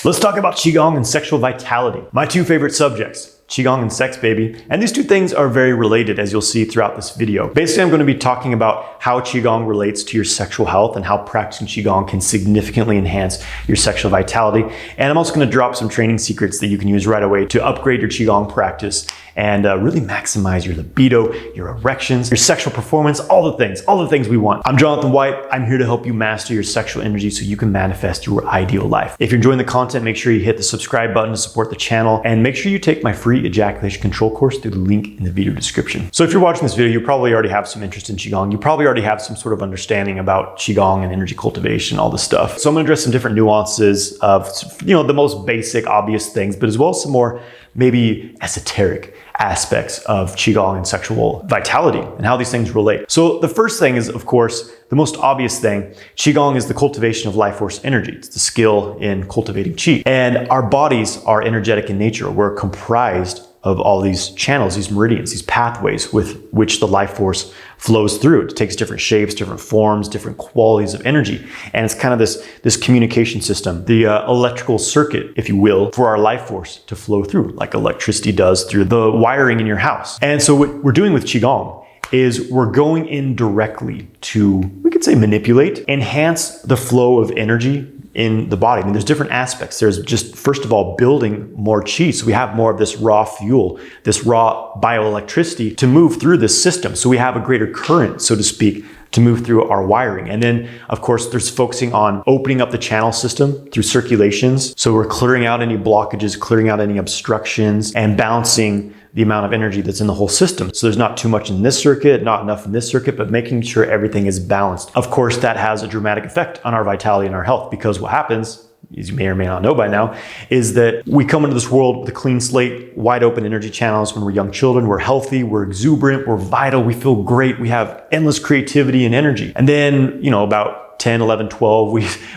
Let's talk about Qigong and sexual vitality. My two favorite subjects. Qigong and sex, baby. And these two things are very related, as you'll see throughout this video. Basically, I'm going to be talking about how Qigong relates to your sexual health and how practicing Qigong can significantly enhance your sexual vitality. And I'm also going to drop some training secrets that you can use right away to upgrade your Qigong practice and really maximize your libido, your erections, your sexual performance, all the things we want. I'm Jonathan White. I'm here to help you master your sexual energy so you can manifest your ideal life. If you're enjoying the content, make sure you hit the subscribe button to support the channel, and make sure you take my free ejaculation control course through the link in the video description. So if you're watching this video, you probably already have some interest in Qigong. You probably already have some sort of understanding about Qigong and energy cultivation, all this stuff. So I'm gonna address some different nuances of, the most basic, obvious things, but as well as some more maybe esoteric aspects of Qigong and sexual vitality and how these things relate. So the first thing is, of course, the most obvious thing. Qigong is the cultivation of life force energy. It's the skill in cultivating Qi. And our bodies are energetic in nature. We're comprised of all these channels, these meridians, these pathways with which the life force flows through. It takes different shapes, different forms, different qualities of energy. And it's kind of this communication system, the electrical circuit, if you will, for our life force to flow through, like electricity does through the wiring in your house. And so what we're doing with Qigong is we're going in directly to, we could say, manipulate, enhance the flow of energy in the body. I mean, there's different aspects. There's just, first of all, building more Qi. So we have more of this raw fuel, this raw bioelectricity to move through this system. So we have a greater current, so to speak, to move through our wiring. And then, of course, there's focusing on opening up the channel system through circulations. So we're clearing out any blockages, clearing out any obstructions, and balancing the amount of energy that's in the whole system. So there's not too much in this circuit, not enough in this circuit, but making sure everything is balanced. Of course, that has a dramatic effect on our vitality and our health, because what happens, as you may or may not know by now, is that we come into this world with a clean slate, wide open energy channels. When we're young children, we're healthy, we're exuberant, we're vital, we feel great, we have endless creativity and energy. And then, about 10, 11, 12,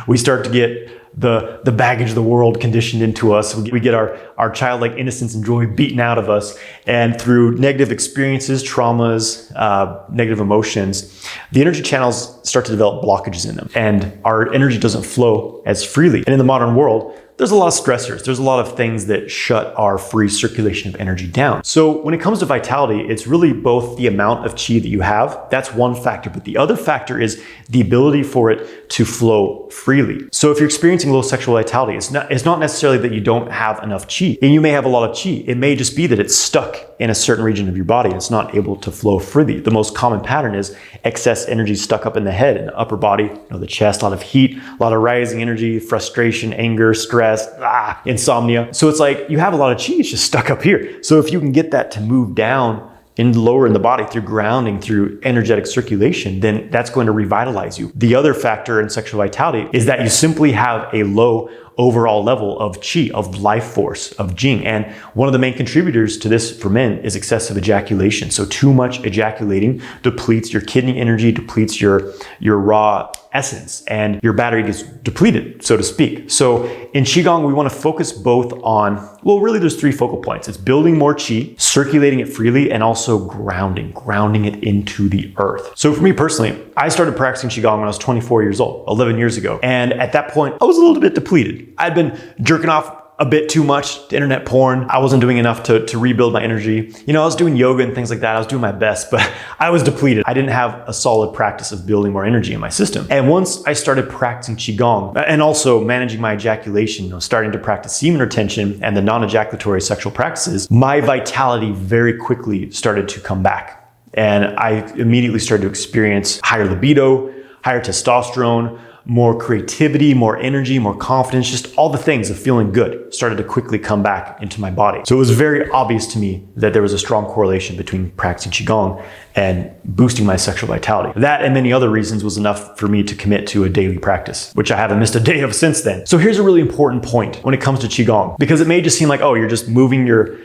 we start to get the baggage of the world conditioned into us. We get our childlike innocence and joy beaten out of us. And through negative experiences, traumas, negative emotions, the energy channels start to develop blockages in them. And our energy doesn't flow as freely. And in the modern world, there's a lot of stressors. There's a lot of things that shut our free circulation of energy down. So when it comes to vitality, it's really both the amount of Qi that you have. That's one factor. But the other factor is the ability for it to flow freely. So if you're experiencing low sexual vitality, it's not necessarily that you don't have enough Qi. And you may have a lot of Qi. It may just be that it's stuck in a certain region of your body and it's not able to flow freely. The most common pattern is excess energy stuck up in the head and the upper body, the chest, a lot of heat, a lot of rising energy, frustration, anger, stress, insomnia. So it's like you have a lot of Qi, it's just stuck up here. So if you can get that to move down and lower in the body through grounding, through energetic circulation, then that's going to revitalize you. The other factor in sexual vitality is that you simply have a low overall level of Qi, of life force, of Jing. And one of the main contributors to this for men is excessive ejaculation. So too much ejaculating depletes your kidney energy, depletes your raw essence, and your battery gets depleted, so to speak. So in Qigong, we want to focus both on, really there's three focal points. It's building more Qi, circulating it freely, and also grounding it into the earth. So for me personally, I started practicing Qigong when I was 24 years old, 11 years ago. And at that point, I was a little bit depleted. I'd been jerking off a bit too much to internet porn. I wasn't doing enough to rebuild my energy. I was doing yoga and things like that. I was doing my best, but I was depleted. I didn't have a solid practice of building more energy in my system. And once I started practicing Qigong and also managing my ejaculation, starting to practice semen retention and the non-ejaculatory sexual practices, my vitality very quickly started to come back. And I immediately started to experience higher libido, higher testosterone, more creativity, more energy, more confidence, just all the things of feeling good started to quickly come back into my body. So it was very obvious to me that there was a strong correlation between practicing Qigong and boosting my sexual vitality. That and many other reasons was enough for me to commit to a daily practice, which I haven't missed a day of since then. So here's a really important point when it comes to Qigong, because it may just seem like, oh, you're just moving your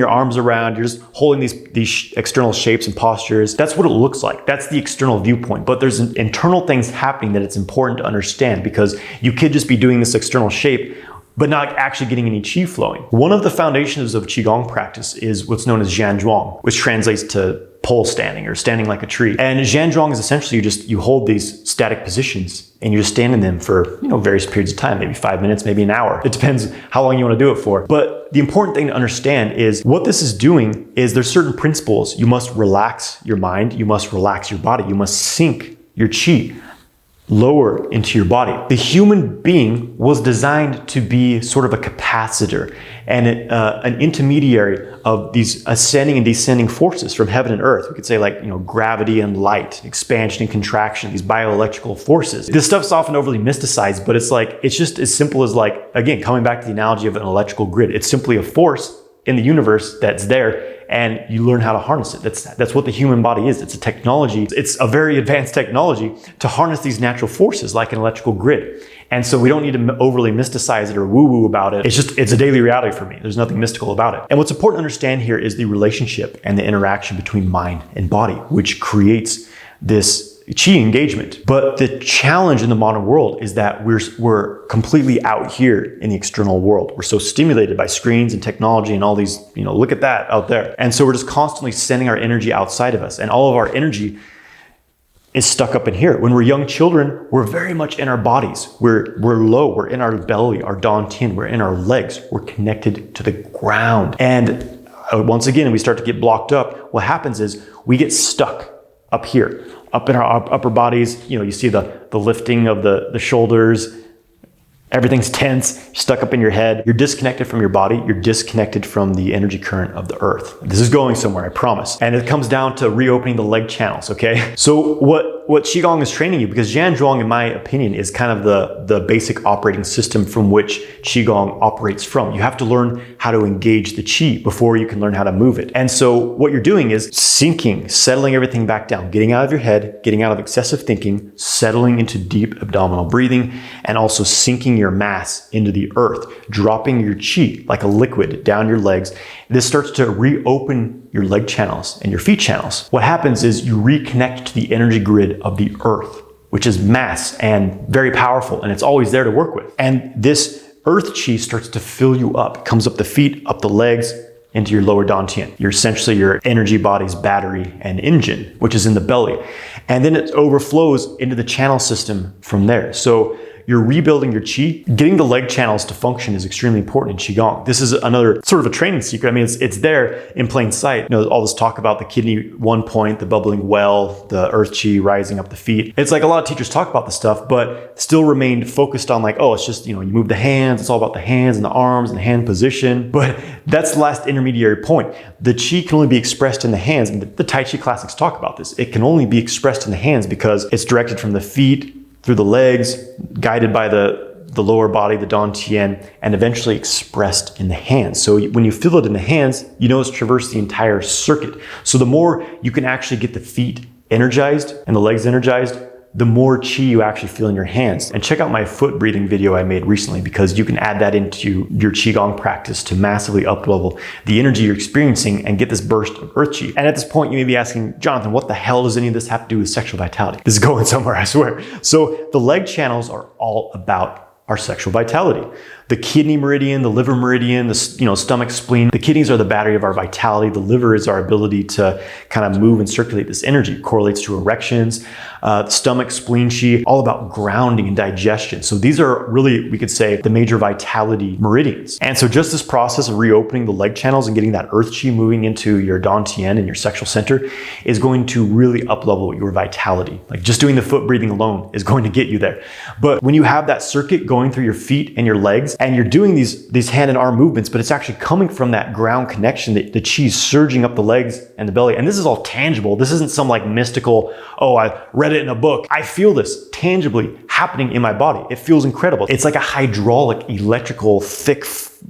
arms around, you're just holding these external shapes and postures. That's what it looks like. That's the external viewpoint. But there's internal things happening that it's important to understand, because you could just be doing this external shape but not actually getting any Qi flowing. One of the foundations of Qigong practice is what's known as Zhuang, which translates to pole standing or standing like a tree. And Zhuang is essentially you hold these static positions and you just stand in them for, various periods of time, maybe 5 minutes, maybe an hour. It depends how long you want to do it for. But the important thing to understand is what this is doing is there's certain principles. You must relax your mind. You must relax your body. You must sink your chi lower into your body. The human being was designed to be sort of a capacitor and an intermediary of these ascending and descending forces from heaven and earth. We could say gravity and light, expansion and contraction, these bioelectrical forces. This stuff's often overly mysticized, but it's just as simple as again, coming back to the analogy of an electrical grid. It's simply a force in the universe that's there, and you learn how to harness it. That's what the human body is. It's a technology. It's a very advanced technology to harness these natural forces like an electrical grid. And so we don't need to overly mysticize it or woo-woo about it. It's a daily reality for me. There's nothing mystical about it. And what's important to understand here is the relationship and the interaction between mind and body, which creates this chi engagement. But the challenge in the modern world is that we're completely out here in the external world. We're so stimulated by screens and technology and all these, look at that out there. And so we're just constantly sending our energy outside of us, and all of our energy is stuck up in here. When we're young children, we're very much in our bodies. We're low, we're in our belly, our dantian, we're in our legs, we're connected to the ground. And once again, we start to get blocked up. What happens is we get stuck up here, up in our upper bodies. You see the lifting of the shoulders. Everything's tense, stuck up in your head. You're disconnected from your body. You're disconnected from the energy current of the earth. This is going somewhere, I promise. And it comes down to reopening the leg channels, okay? So what Qigong is training you, because Zhuang, in my opinion, is kind of the basic operating system from which Qigong operates from. You have to learn how to engage the Qi before you can learn how to move it. And so what you're doing is sinking, settling everything back down, getting out of your head, getting out of excessive thinking, settling into deep abdominal breathing, and also sinking your mass into the earth, dropping your chi like a liquid down your legs. This starts to reopen your leg channels and your feet channels. What happens is you reconnect to the energy grid of the earth, which is mass and very powerful, and it's always there to work with. And this earth chi starts to fill you up. It comes up the feet, up the legs, into your lower dantian. You're essentially your energy body's battery and engine, which is in the belly. And then it overflows into the channel system from there. So you're rebuilding your chi. Getting the leg channels to function is extremely important in Qigong. This is another sort of a training secret. I mean, it's there in plain sight. All this talk about the kidney 1 point, the bubbling well, the earth chi rising up the feet. It's like a lot of teachers talk about this stuff, but still remained focused on it's just, you move the hands. It's all about the hands and the arms and the hand position. But that's the last intermediary point. The chi can only be expressed in the hands. And the Tai Chi classics talk about this. It can only be expressed in the hands because it's directed from the feet through the legs, guided by the lower body, the dantian, and eventually expressed in the hands. So when you feel it in the hands, it's traversed the entire circuit. So the more you can actually get the feet energized and the legs energized, the more chi you actually feel in your hands. And check out my foot breathing video I made recently, because you can add that into your Qigong practice to massively up-level the energy you're experiencing and get this burst of earth chi. And at this point, you may be asking, Jonathan, what the hell does any of this have to do with sexual vitality? This is going somewhere, I swear. So the leg channels are all about our sexual vitality. The kidney meridian, the liver meridian, the stomach, spleen. The kidneys are the battery of our vitality. The liver is our ability to kind of move and circulate this energy. It correlates to erections. The stomach, spleen, chi, all about grounding and digestion. So these are really, we could say, the major vitality meridians. And so just this process of reopening the leg channels and getting that earth chi moving into your dantian and your sexual center is going to really up-level your vitality. Like just doing the foot breathing alone is going to get you there. But when you have that circuit going through your feet and your legs, and you're doing these hand and arm movements, but it's actually coming from that ground connection, the chi's surging up the legs and the belly. And this is all tangible. This isn't some mystical, I read it in a book. I feel this tangibly happening in my body. It feels incredible. It's like a hydraulic, electrical, thick,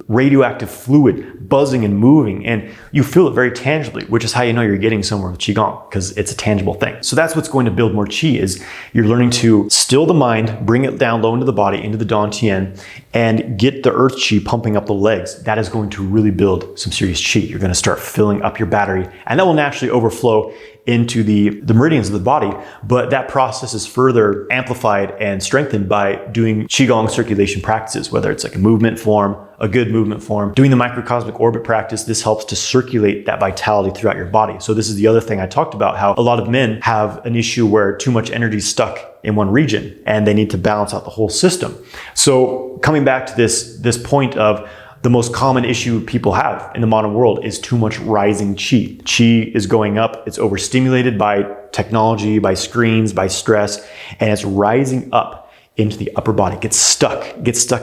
radioactive fluid buzzing and moving, and you feel it very tangibly, which is how you know you're getting somewhere with Qigong, because it's a tangible thing. So that's what's going to build more Qi, is you're learning to still the mind, bring it down low into the body, into the dantian, and get the earth Qi pumping up the legs. That is going to really build some serious Qi. You're going to start filling up your battery, and that will naturally overflow into the meridians of the body. But that process is further amplified and strengthened by doing Qigong circulation practices, whether it's like a movement form, a good movement form. Doing the microcosmic orbit practice, this helps to circulate that vitality throughout your body. So this is the other thing I talked about, how a lot of men have an issue where too much energy is stuck in one region and they need to balance out the whole system. So coming back to this point of the most common issue people have in the modern world is too much rising qi. Qi is going up, it's overstimulated by technology, by screens, by stress, and it's rising up into the upper body, gets stuck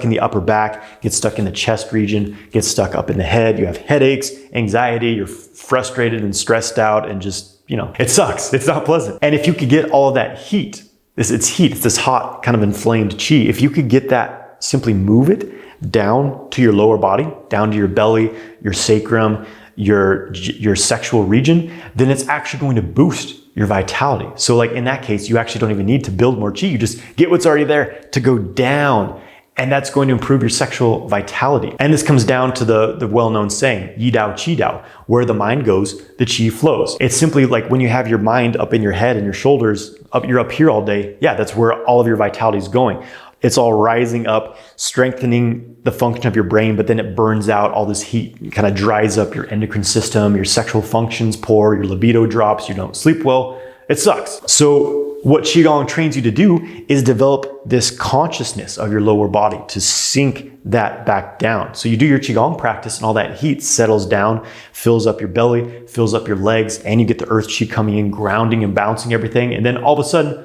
in the upper back, gets stuck in the chest region, gets stuck up in the head. You have headaches, anxiety, you're frustrated and stressed out, and just, it sucks. It's not pleasant. And if you could get all of that heat, it's this hot kind of inflamed qi, if you could get that, simply move it down to your lower body, down to your belly, your sacrum, your sexual region, then it's actually going to boost your vitality. So like in that case, you actually don't even need to build more qi. You just get what's already there to go down, and that's going to improve your sexual vitality. And this comes down to the well-known saying, Yi Dao, Qi Dao, where the mind goes, the qi flows. It's simply like when you have your mind up in your head and your shoulders, you're up here all day. Yeah, that's where all of your vitality is going. It's all rising up, strengthening the function of your brain, but then it burns out all this heat. It kind of dries up your endocrine system, your sexual functions poor, your libido drops, you don't sleep well. It sucks. So what Qigong trains you to do is develop this consciousness of your lower body to sink that back down. So you do your Qigong practice and all that heat settles down, fills up your belly, fills up your legs, and you get the earth qi coming in, grounding and bouncing everything. And then all of a sudden,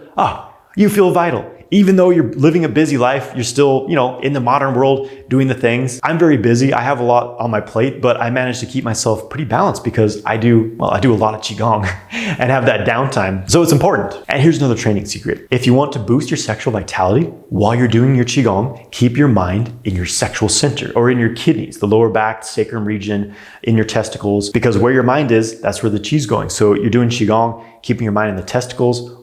you feel vital. Even though you're living a busy life, you're still, in the modern world doing the things. I'm very busy. I have a lot on my plate, but I manage to keep myself pretty balanced because I do a lot of Qigong and have that downtime. So it's important. And here's another training secret. If you want to boost your sexual vitality while you're doing your Qigong, keep your mind in your sexual center or in your kidneys, the lower back, sacrum region, in your testicles, because where your mind is, that's where the Qi's going. So you're doing Qigong, keeping your mind in the testicles.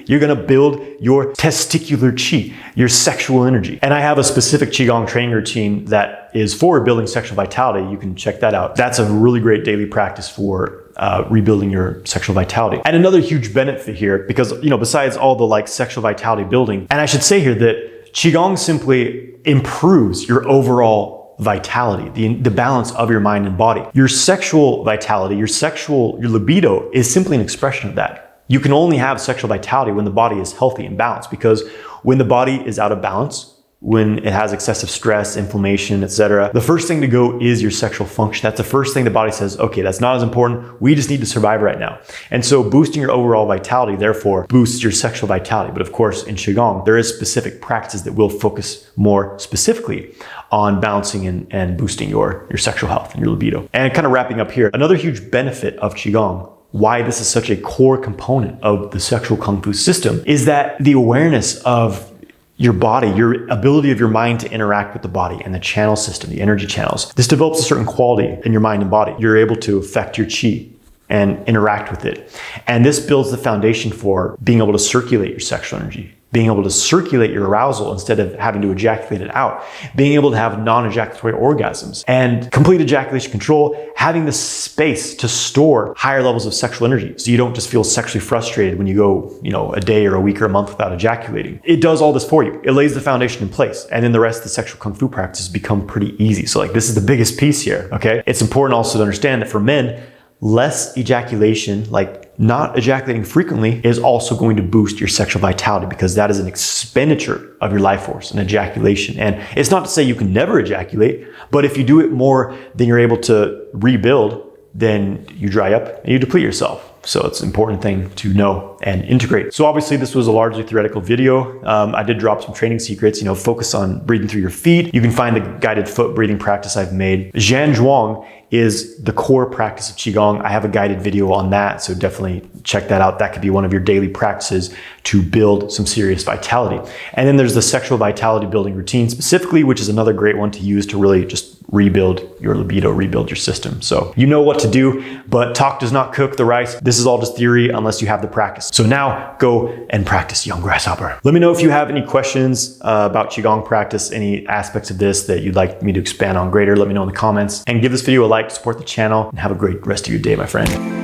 You're gonna build your testicular qi, your sexual energy. And I have a specific Qigong training routine that is for building sexual vitality. You can check that out. That's a really great daily practice for rebuilding your sexual vitality. And another huge benefit here, because besides all the sexual vitality building, and I should say here that Qigong simply improves your overall vitality, the balance of your mind and body. Your sexual vitality, your libido is simply an expression of that. You can only have sexual vitality when the body is healthy and balanced, because when the body is out of balance, when it has excessive stress, inflammation, etc., the first thing to go is your sexual function. That's the first thing the body says, okay, that's not as important. We just need to survive right now. And so boosting your overall vitality, therefore, boosts your sexual vitality. But of course, in Qigong, there is specific practices that will focus more specifically on balancing and boosting your sexual health and your libido. And kind of wrapping up here, another huge benefit of Qigong, why this is such a core component of the sexual Kung Fu system, is that the awareness of your body, your ability of your mind to interact with the body and the channel system, the energy channels. This develops a certain quality in your mind and body. You're able to affect your qi and interact with it. And this builds the foundation for being able to circulate your sexual energy, being able to circulate your arousal instead of having to ejaculate it out, being able to have non-ejaculatory orgasms and complete ejaculation control, having the space to store higher levels of sexual energy so you don't just feel sexually frustrated when you go, a day or a week or a month without ejaculating. It does all this for you. It lays the foundation in place, and then the rest of the sexual Kung Fu practices become pretty easy. So this is the biggest piece here, okay? It's important also to understand that for men, less ejaculation, not ejaculating frequently, is also going to boost your sexual vitality, because that is an expenditure of your life force, an ejaculation. And it's not to say you can never ejaculate, but if you do it more than you're able to rebuild, then you dry up and you deplete yourself. So it's an important thing to know and integrate. So obviously this was a largely theoretical video. I did drop some training secrets, focus on breathing through your feet. You can find the guided foot breathing practice I've made. Zhan Zhuang is the core practice of Qigong. I have a guided video on that, so definitely check that out. That could be one of your daily practices to build some serious vitality. And then there's the sexual vitality building routine specifically, which is another great one to use to really just rebuild your libido, rebuild your system. So you know what to do, but talk does not cook the rice. This is all just theory unless you have the practice. So now go and practice, young grasshopper. Let me know if you have any questions about Qigong practice, any aspects of this that you'd like me to expand on greater. Let me know in the comments, and give this video a like, support the channel, and have a great rest of your day, my friend.